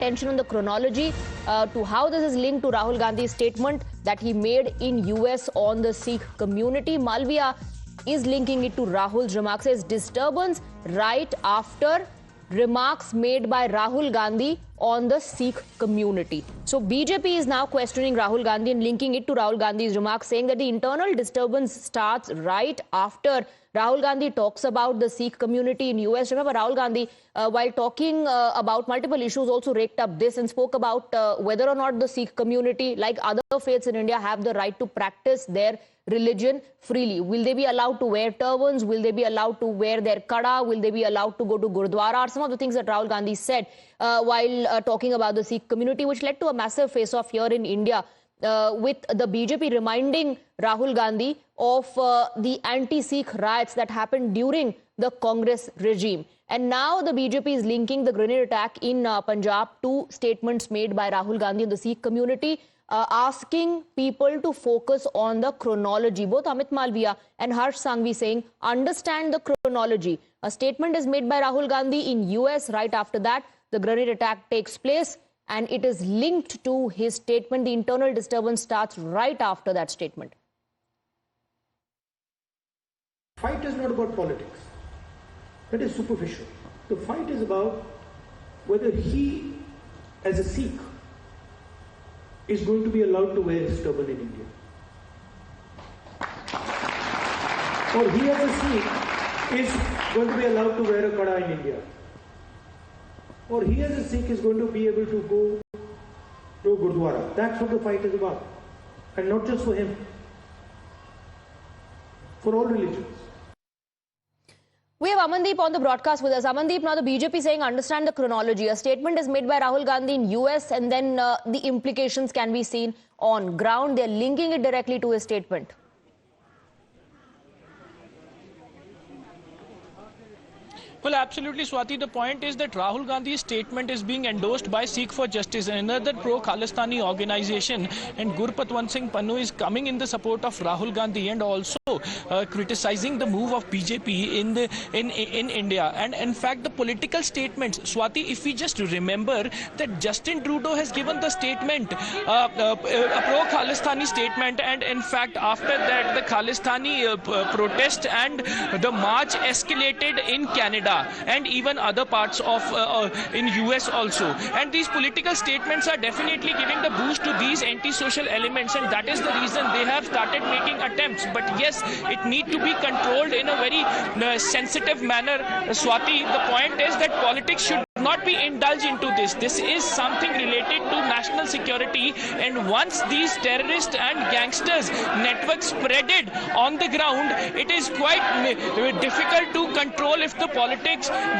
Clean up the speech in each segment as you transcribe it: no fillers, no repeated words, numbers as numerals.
attention on the chronology to how this is linked to Rahul Gandhi's statement that he made in US on the Sikh community. Malviya is linking it to Rahul's remarks. Says disturbance right after remarks made by Rahul Gandhi on the Sikh community. So BJP is now questioning Rahul Gandhi and linking it to Rahul Gandhi's remarks, saying that the internal disturbance starts right after Rahul Gandhi talks about the Sikh community in US. Remember, Rahul Gandhi, while talking about multiple issues, also raked up this and spoke about whether or not the Sikh community, like other faiths in India, have the right to practice their religion freely. Will they be allowed to wear turbans? Will they be allowed to wear their kada? Will they be allowed to go to Gurdwara? Are some of the things that Rahul Gandhi said while talking about the Sikh community, which led to a massive face-off here in India, with the BJP reminding Rahul Gandhi of the anti-Sikh riots that happened during the Congress regime. And now the BJP is linking the grenade attack in Punjab to statements made by Rahul Gandhi in the Sikh community, asking people to focus on the chronology. Both Amit Malviya and Harsh Sanghvi saying, understand the chronology. A statement is made by Rahul Gandhi in US. Right after that, the grenade attack takes place, and it is linked to his statement. The internal disturbance starts right after that statement. Fight is not about politics. That is superficial. The fight is about whether he, as a Sikh, is going to be allowed to wear his turban in India. Or he, as a Sikh, is going to be allowed to wear a kada in India. Or he, as a Sikh, is going to be able to go to Gurdwara. That's what the fight is about. And not just for him, for all religions. We have Amandeep on the broadcast with us. Amandeep, now the BJP saying understand the chronology. A statement is made by Rahul Gandhi in US, and then the implications can be seen on ground. They're linking it directly to his statement. Well, absolutely, Swati. The point is that Rahul Gandhi's statement is being endorsed by Sikh for Justice, another pro-Khalistani organization, and Gurpatwant Singh Pannu is coming in the support of Rahul Gandhi and also criticizing the move of BJP in India. And in fact, the political statements, Swati, if we just remember that Justin Trudeau has given the statement, a pro-Khalistani statement, and in fact, after that, the Khalistani protest and the march escalated in Canada and even other parts of in US also. And these political statements are definitely giving the boost to these anti-social elements, and that is the reason they have started making attempts. But yes, it need to be controlled in a very sensitive manner, Swati. The point is that politics should not be indulged into this. This is something related to national security, and once these terrorists and gangsters networks spreaded on the ground, it is quite difficult to control if the politics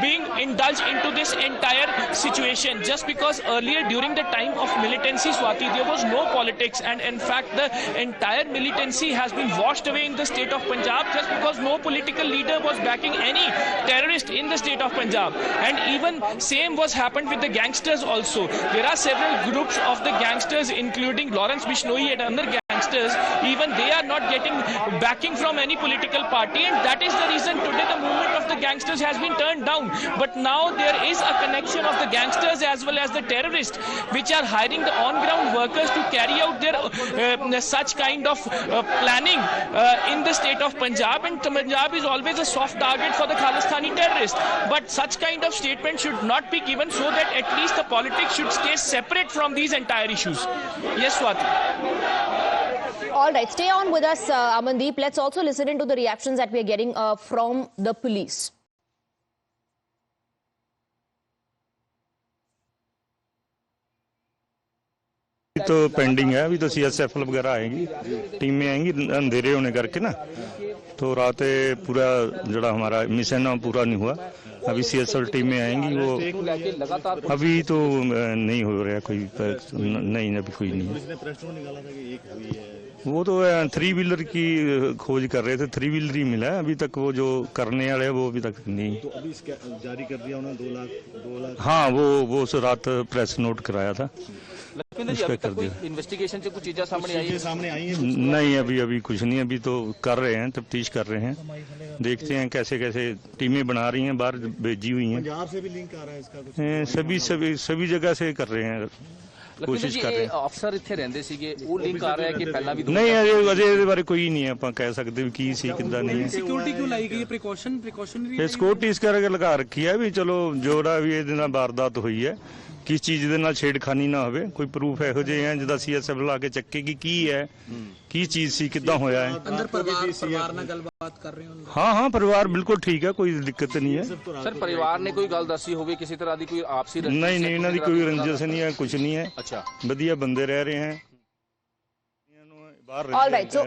being indulged into this entire situation. Just because earlier during the time of militancy, Swati, there was no politics, and in fact the entire militancy has been washed away in the state of Punjab just because no political leader was backing any terrorist in the state of Punjab. And even same was happened with the gangsters also. There are several groups of the gangsters, including Lawrence Bishnoi and other gangsters. Even they are not getting backing from any political party, and that is the reason today the movement of the gangsters has been turned down. But now there is a connection of the gangsters as well as the terrorists, which are hiring the on-ground workers to carry out their such kind of planning in the state of Punjab. And Punjab is always a soft target for the Khalistani terrorists. But such kind of statement should not be given, so that at least the politics should stay separate from these entire issues. Yes, Swati. All right, stay on with us, Amandeep. Let's also listen into the reactions that we are getting from the police. तो pending है अभी तो CSF वगैरह आएंगी, टीमें आएंगी अंधेरे होने करके ना, तो रात पूरा जड़ा हमारा मिशन है पूरा नहीं हुआ। अभी CSF टीमें आएंगी, वो अभी तो नहीं हो रहा कोई, नहीं अभी कोई नहीं। वो तो 3 व्हीलर की खोज कर रहे थे, 3 व्हीलर ही मिला है अभी तक, वो जो करने वाले वो अभी तक नहीं। तो अभी जारी कर दिया उन्होंने 2 लाख। हाँ, वो रात प्रेस नोट कराया था। सुखविंदर जी, उसका अभी कर तक कोई दिया। इन्वेस्टिगेशन से कुछ चीजें सामने आई है? नहीं, अभी कुछ नहीं, अभी तो कर रहे हैं, तफ्तीश कर रहे हैं, देखते हैं कैसे कैसे टीमें बना रही हैं, बाहर भेजी हुई हैं। पंजाब से भी लिंक आ रहा है इसका कुछ? सभी जगह से कर रहे हैं, कोशिश कर रहे हैं। ਅਫਸਰ ਇੱਥੇ ਰਹਿੰਦੇ ਸੀਗੇ, ਉਹ ਲਿੰਕ ਆ ਰਿਹਾ ਕਿ ਪਹਿਲਾਂ ਵੀ ਨਹੀਂ, ਅਜੇ ਇਹਦੇ ਬਾਰੇ ਕੋਈ ਨਹੀਂ ਹੈ, ਆਪਾਂ ਕਹਿ ਸਕਦੇ ਵੀ ਕੀ ਸੀ ਕਿੱਦਾਂ ਨਹੀਂ ਹੈ। सिक्योरिटी क्यों लाई गई है? प्रिकॉशनरी ਇਹ ਸਿਕਿਉਰਿਟੀ ਇਸ ਕਰਕੇ ਲਗਾ ਰੱਖੀ ਹੈ ਵੀ ਚਲੋ ਜੋੜਾ ਵੀ ਇਹਦੇ ਨਾਲ ਵਾਰਦਾਤ ਹੋਈ ਹੈ, ਕਿਸ ਚੀਜ਼ ਦੇ ਨਾਲ ਛੇੜਖਾਨੀ ਨਾ ਹੋਵੇ, ਕੋਈ ਪ੍ਰੂਫ ਇਹੋ ਜਿਹੇ ਹੈ ਜਿਹਦਾ ਸੀਐਸਐਫ ਲਾ ਕੇ ਚੱਕੇਗੀ ਕੀ ਹੈ, ਕੀ ਚੀਜ਼ ਸੀ, ਕਿੱਦਾਂ ਹੋਇਆ ਹੈ। अंदर परिवार ਨਾਲ ਗੱਲਬਾਤ ਕਰ ਰਹੇ ਹੋ? ਹਾਂ, ਪਰਿਵਾਰ ਬਿਲਕੁਲ ਠੀਕ ਹੈ, ਕੋਈ ਦਿੱਕਤ ਨਹੀਂ ਹੈ। ਸਰ ਪਰਿਵਾਰ ਨੇ ਕੋਈ ਗੱਲ ਦੱਸੀ ਹੋਵੇ ਕਿਸੇ ਤਰ੍ਹਾਂ ਦੀ, ਕੋਈ ਆਪਸੀ ਰੰਜਿਸ਼? ਨਹੀਂ, ਇਹਨਾਂ ਦੀ ਕੋਈ ਰੰਜਿਸ਼ ਨਹੀਂ ਹੈ, ਕੁਝ ਨਹੀਂ ਹੈ, ਅੱਛਾ, ਵਧੀਆ ਬੰਦੇ ਰਹਿ ਰਹੇ हैं। ਬਾਹਰ All right, so